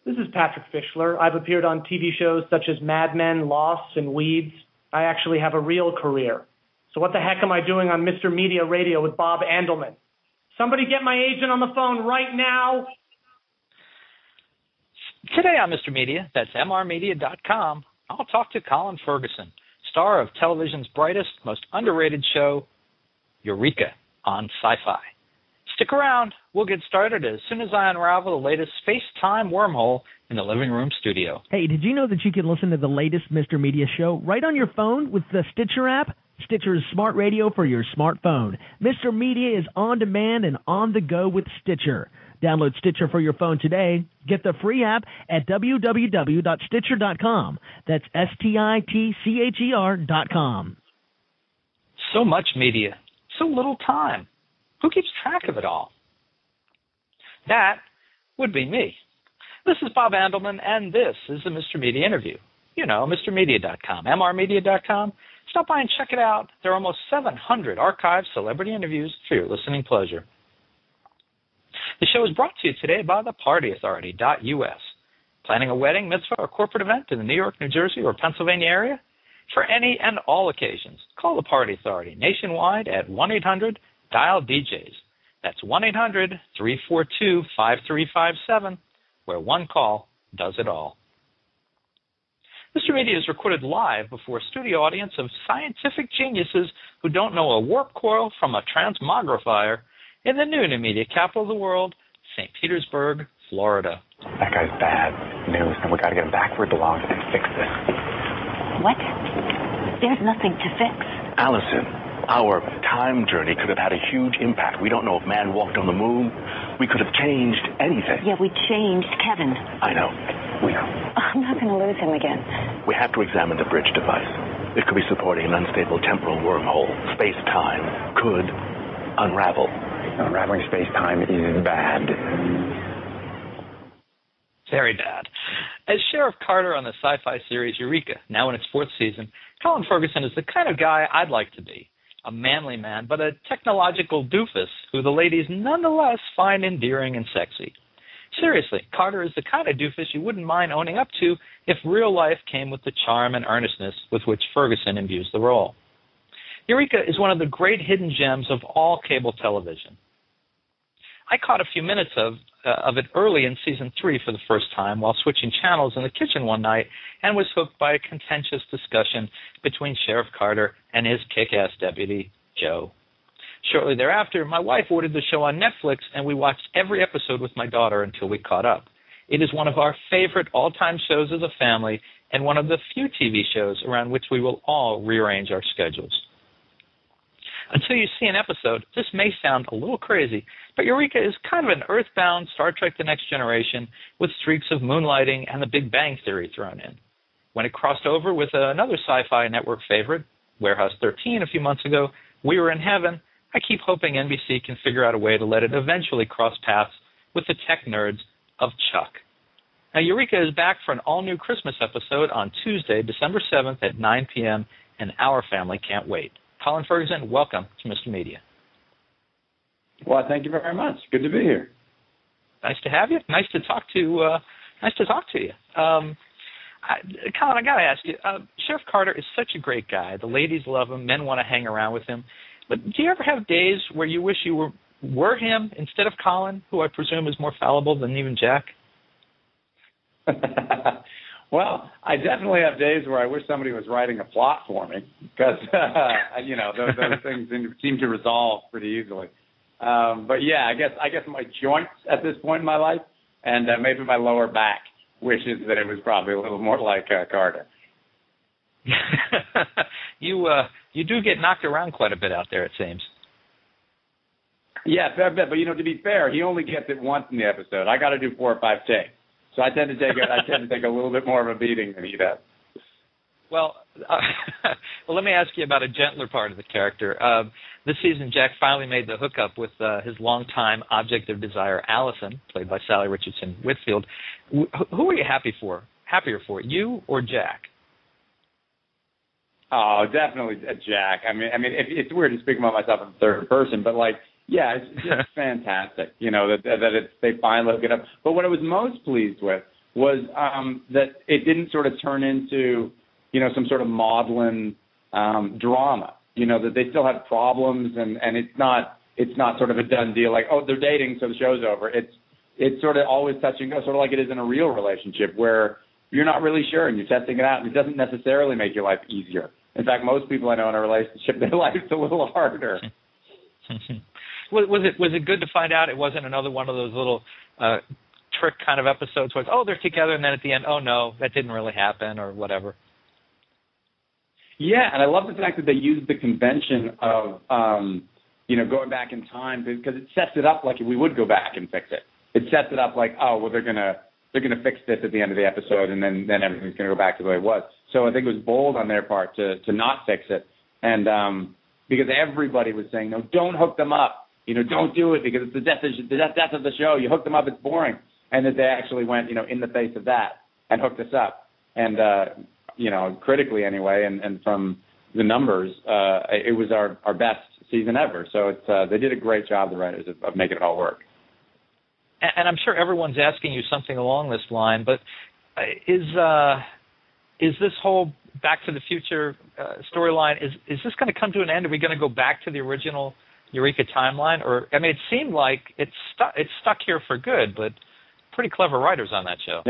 This is Patrick Fischler. I've appeared on TV shows such as Mad Men, Lost, and Weeds. I actually have a real career. So what the heck am I doing on Mr. Media Radio with Bob Andelman? Somebody get my agent on the phone right now. Today on Mr. Media, that's mrmedia.com, I'll talk to Colin Ferguson, star of television's brightest, most underrated show, Eureka, on Syfy. Stick around. We'll get started as soon as I unravel the latest space-time wormhole in the living room studio. Hey, did you know that you can listen to the latest Mr. Media show right on your phone with the Stitcher app? Stitcher is smart radio for your smartphone. Mr. Media is on demand and on the go with Stitcher. Download Stitcher for your phone today. Get the free app at www.stitcher.com. That's STITCHER.com. So much media, so little time. Who keeps track of it all? That would be me. This is Bob Andelman, and this is the Mr. Media interview. You know, MrMedia.com, MRMedia.com. Stop by and check it out. There are almost 700 archived celebrity interviews for your listening pleasure. The show is brought to you today by thepartyauthority.us. Planning a wedding, mitzvah, or corporate event in the New York, New Jersey, or Pennsylvania area? For any and all occasions, call the Party Authority nationwide at 1-800-DIAL-DJs. That's 1-800-342-5357, where one call does it all. Mr. Media is recorded live before a studio audience of scientific geniuses who don't know a warp coil from a transmogrifier in the new media capital of the world, St. Petersburg, Florida. That guy's bad news, and we got to get him back where he belongs and fix this. What? There's nothing to fix. Allison, our time journey could have had a huge impact. We don't know if man walked on the moon. We could have changed anything. Yeah, we changed Kevin. I know. We know. I'm not going to lose him again. We have to examine the bridge device. It could be supporting an unstable temporal wormhole. Space-time could unravel. Unraveling space-time is bad. Very bad. As Sheriff Carter on the Syfy series Eureka, now in its 4th season, Colin Ferguson is the kind of guy I'd like to be. A manly man, but a technological doofus who the ladies nonetheless find endearing and sexy. Seriously, Carter is the kind of doofus you wouldn't mind owning up to if real life came with the charm and earnestness with which Ferguson imbues the role. Eureka is one of the great hidden gems of all cable television. I caught a few minutes of it early in Season 3 for the first time while switching channels in the kitchen one night and was hooked by a contentious discussion between Sheriff Carter and his kick-ass deputy, Joe. Shortly thereafter, my wife ordered the show on Netflix, and we watched every episode with my daughter until we caught up. It is one of our favorite all-time shows as a family and one of the few TV shows around which we will all rearrange our schedules. Until you see an episode, this may sound a little crazy, but Eureka is kind of an earthbound Star Trek The Next Generation with streaks of moonlighting and the Big Bang Theory thrown in. When it crossed over with another sci-fi network favorite, Warehouse 13, a few months ago, we were in heaven. I keep hoping NBC can figure out a way to let it eventually cross paths with the tech nerds of Chuck. Now, Eureka is back for an all-new Christmas episode on Tuesday, December 7th at 9 p.m., and our family can't wait. Colin Ferguson, welcome to Mr. Media. Well, thank you very much. Good to be here. Nice to have you. Nice to talk to you. Colin, I got to ask you, Sheriff Carter is such a great guy. The ladies love him. Men want to hang around with him. But do you ever have days where you wish you were him instead of Colin, who I presume is more fallible than even Jack? Well, I definitely have days where I wish somebody was writing a plot for me because, those things seem to resolve pretty easily. But yeah, I guess my joints at this point in my life and maybe my lower back wishes that it was probably a little more like Carter. You do get knocked around quite a bit out there, it seems. Yeah, fair bit. But to be fair, he only gets it once in the episode. I got to do 4 or 5 takes, so I tend to take a little bit more of a beating than he does. Well, let me ask you about a gentler part of the character. This season, Jack finally made the hookup with his longtime object of desire, Allison, played by Sally Richardson Whitfield. Who are you happier for, you or Jack? Oh, definitely Jack. I mean, it's weird to speak about myself in the third person, but yeah, it's just fantastic. That they finally hook it up. But what I was most pleased with was that it didn't sort of turn into, some sort of maudlin drama. That they still have problems, and it's not sort of a done deal. Like, oh, they're dating, so the show's over. It's sort of always touch and go, sort of like it is in a real relationship where you're not really sure and you're testing it out, and it doesn't necessarily make your life easier. In fact, most people I know in a relationship, their life's a little harder. Was it good to find out it wasn't another one of those little trick kind of episodes where it's, oh, they're together, and then at the end, oh no, that didn't really happen or whatever? Yeah, and I love the fact that they used the convention of going back in time, because it sets it up like we would go back and fix it. It sets it up like, oh, well, they're gonna fix this at the end of the episode, and then everything's gonna go back to the way it was. So I think it was bold on their part to not fix it, and because everybody was saying, no, don't hook them up, don't do it because it's the death of the show. You hook them up, it's boring, and that they actually went, in the face of that and hooked us up, and critically anyway, and from the numbers, it was our best season ever. So it's they did a great job, the writers, of making it all work. And I'm sure everyone's asking you something along this line, but is this whole Back to the Future storyline, is this going to come to an end? Are we going to go back to the original Eureka timeline? Or, I mean, it seemed like it's stuck here for good, but pretty clever writers on that show.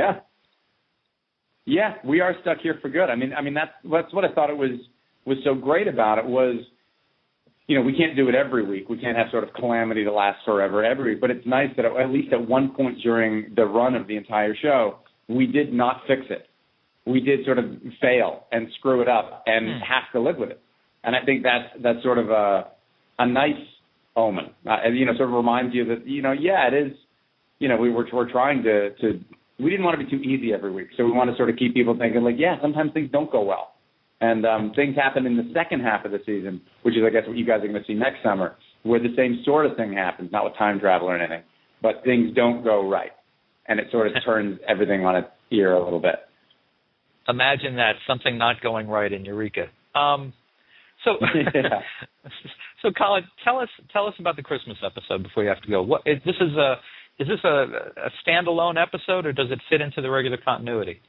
Yeah, we are stuck here for good. I mean that's what I thought it was so great about it was, we can't do it every week. We can't have sort of calamity that lasts forever every week. But it's nice that at least at one point during the run of the entire show, we did not fix it. We did sort of fail and screw it up and have to live with it. And I think that's sort of a nice omen. Sort of reminds you that, it is, we're trying to we didn't want to be too easy every week. So we want to sort of keep people thinking like, sometimes things don't go well. And things happen in the second half of the season, which is, I guess, what you guys are going to see next summer, where the same sort of thing happens, not with time travel or anything, but things don't go right. And it sort of turns everything on its ear a little bit. Imagine that, something not going right in Eureka. So Colin, tell us about the Christmas episode before you have to go. Is this a standalone episode, or does it fit into the regular continuity?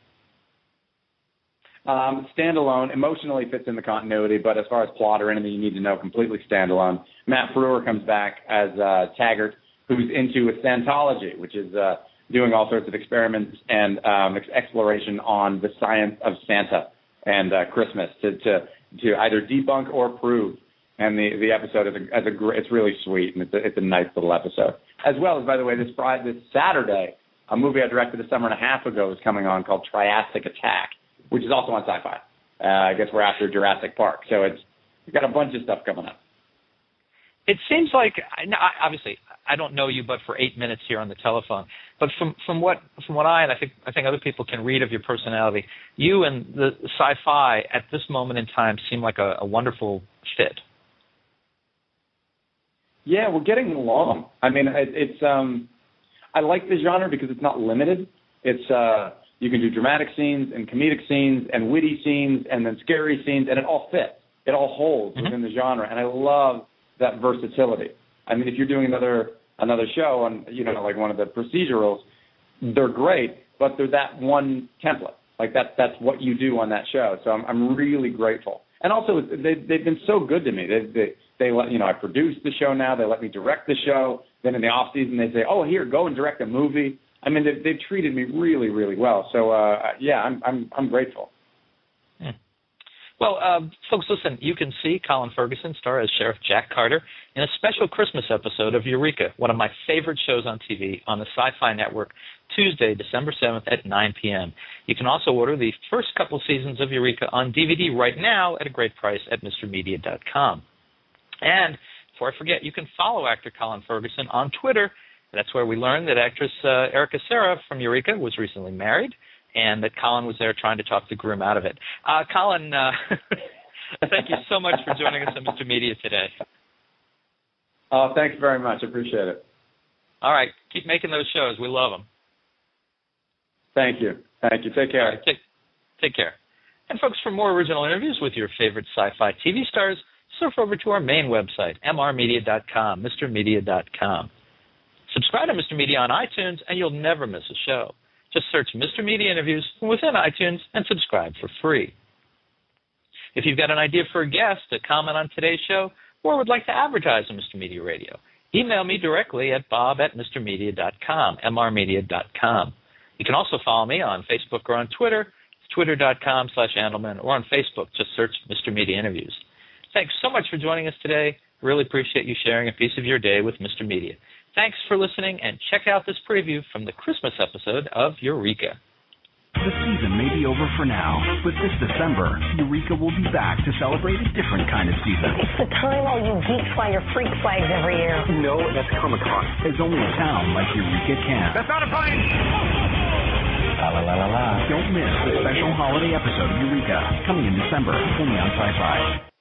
Standalone, emotionally fits in the continuity, but as far as plot or anything you need to know, completely standalone. Matt Brewer comes back as Taggart, who's into a Santology, which is doing all sorts of experiments and exploration on the science of Santa and Christmas to either debunk or prove. And the episode it's really sweet, and it's a nice little episode. As well as, by the way, this Saturday, a movie I directed a summer and a half ago is coming on called Triassic Attack, which is also on Syfy. I guess we're after Jurassic Park, so we've got a bunch of stuff coming up. It seems like, obviously, I don't know you, but for 8 minutes here on the telephone. But from what I and I think other people can read of your personality, you and the Syfy at this moment in time seem like a wonderful fit. Yeah, we're getting along. I mean, it's I like the genre because it's not limited. It's you can do dramatic scenes and comedic scenes and witty scenes and then scary scenes, and it all fits. It all holds within the genre, and I love that versatility. I mean, if you're doing another show on, like one of the procedurals, they're great, but they're that one template. Like that's what you do on that show. So I'm really grateful. And also, they've been so good to me. They let I produce the show now. They let me direct the show. Then in the off season, they say, "Oh, here, go and direct a movie." I mean, they've treated me really, really well. So I'm grateful. Well, folks, listen, you can see Colin Ferguson star as Sheriff Jack Carter in a special Christmas episode of Eureka, one of my favorite shows on TV, on the Syfy Network, Tuesday, December 7th at 9 p.m. You can also order the first couple seasons of Eureka on DVD right now at a great price at MrMedia.com. And before I forget, you can follow actor Colin Ferguson on Twitter. That's where we learned that actress Erica Serra from Eureka was recently married, and that Colin was there trying to talk the groom out of it. Colin, thank you so much for joining us on Mr. Media today. Oh, thanks very much. Appreciate it. All right. Keep making those shows. We love them. Thank you. Take care. All right, take care. And, folks, for more original interviews with your favorite Syfy TV stars, surf over to our main website, mrmedia.com, mrmedia.com. Subscribe to Mr. Media on iTunes, and you'll never miss a show. Just search Mr. Media Interviews within iTunes and subscribe for free. If you've got an idea for a guest, a comment on today's show, or would like to advertise on Mr. Media Radio, email me directly at bob@mrmedia.com, mrmedia.com. You can also follow me on Facebook or on Twitter. It's twitter.com/Andelman, or on Facebook. Just search Mr. Media Interviews. Thanks so much for joining us today. Really appreciate you sharing a piece of your day with Mr. Media. Thanks for listening, and check out this preview from the Christmas episode of Eureka. The season may be over for now, but this December, Eureka will be back to celebrate a different kind of season. It's the time all you geeks fly your freak flags every year. No, that's Comic-Con. As only a town like Eureka can. That's not a plane! La la la la la. Don't miss the special holiday episode of Eureka, coming in December, only on Syfy.